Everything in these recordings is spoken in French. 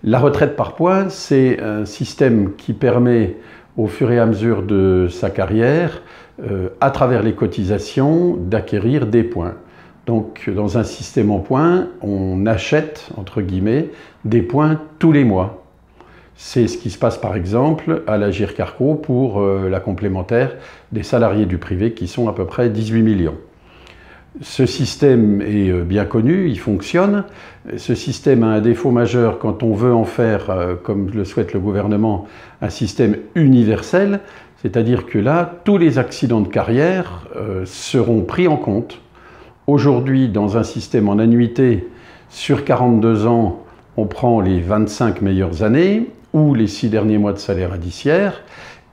La retraite par points, c'est un système qui permet, au fur et à mesure de sa carrière, à travers les cotisations, d'acquérir des points. Donc, dans un système en points, on achète, entre guillemets, des points tous les mois. C'est ce qui se passe, par exemple, à l'Agirc Arrco pour la complémentaire des salariés du privé, qui sont à peu près 18 millions. Ce système est bien connu, il fonctionne. Ce système a un défaut majeur quand on veut en faire, comme le souhaite le gouvernement, un système universel, c'est-à-dire que là, tous les accidents de carrière seront pris en compte. Aujourd'hui, dans un système en annuité, sur 42 ans, on prend les 25 meilleures années ou les 6 derniers mois de salaire indiciaire.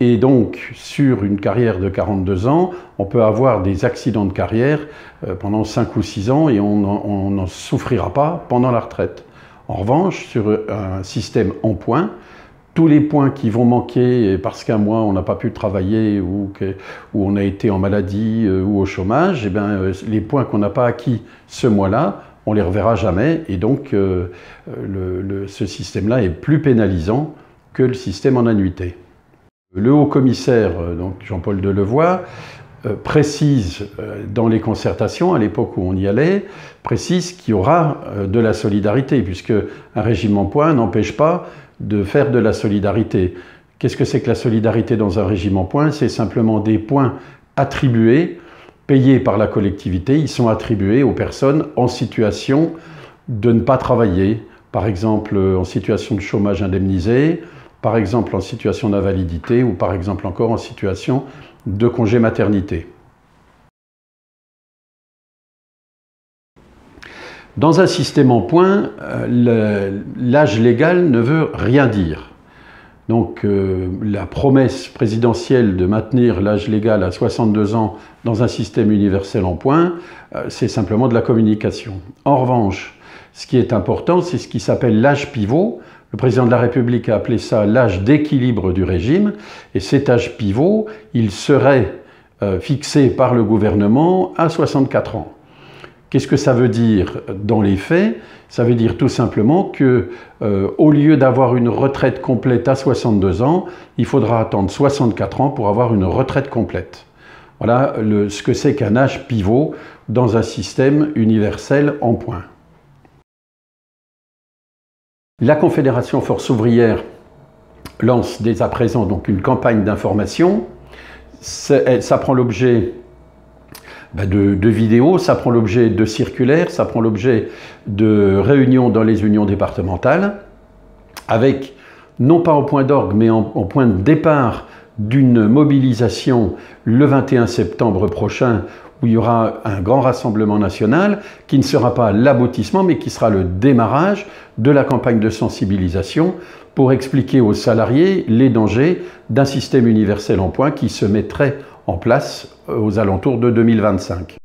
Et donc, sur une carrière de 42 ans, on peut avoir des accidents de carrière pendant 5 ou 6 ans et on n'en souffrira pas pendant la retraite. En revanche, sur un système en points, tous les points qui vont manquer parce qu'un mois on n'a pas pu travailler ou on a été en maladie ou au chômage, eh bien, les points qu'on n'a pas acquis ce mois-là, on ne les reverra jamais. Et donc, ce système-là est plus pénalisant que le système en annuité. Le haut-commissaire, donc Jean-Paul Delevoye, précise dans les concertations, à l'époque où on y allait, précise qu'il y aura de la solidarité, puisque un régime en points n'empêche pas de faire de la solidarité. Qu'est-ce que c'est que la solidarité dans un régime en points? C'est simplement des points attribués, payés par la collectivité. Ils sont attribués aux personnes en situation de ne pas travailler, par exemple en situation de chômage indemnisé, par exemple en situation d'invalidité ou par exemple encore en situation de congé maternité. Dans un système en points, l'âge légal ne veut rien dire. Donc la promesse présidentielle de maintenir l'âge légal à 62 ans dans un système universel en points, c'est simplement de la communication. En revanche, ce qui est important, c'est ce qui s'appelle l'âge pivot. Le président de la République a appelé ça l'âge d'équilibre du régime, et cet âge pivot, il serait fixé par le gouvernement à 64 ans. Qu'est-ce que ça veut dire dans les faits? Ça veut dire tout simplement que, au lieu d'avoir une retraite complète à 62 ans, il faudra attendre 64 ans pour avoir une retraite complète. Voilà ce que c'est qu'un âge pivot dans un système universel en points. La Confédération Force Ouvrière lance dès à présent donc une campagne d'information. Ça prend l'objet de vidéos, ça prend l'objet de circulaires, ça prend l'objet de réunions dans les unions départementales, avec, non pas en point d'orgue, mais en point de départ d'une mobilisation le 21 septembre prochain, où il y aura un grand rassemblement national qui ne sera pas l'aboutissement, mais qui sera le démarrage de la campagne de sensibilisation pour expliquer aux salariés les dangers d'un système universel en points qui se mettrait en place aux alentours de 2025.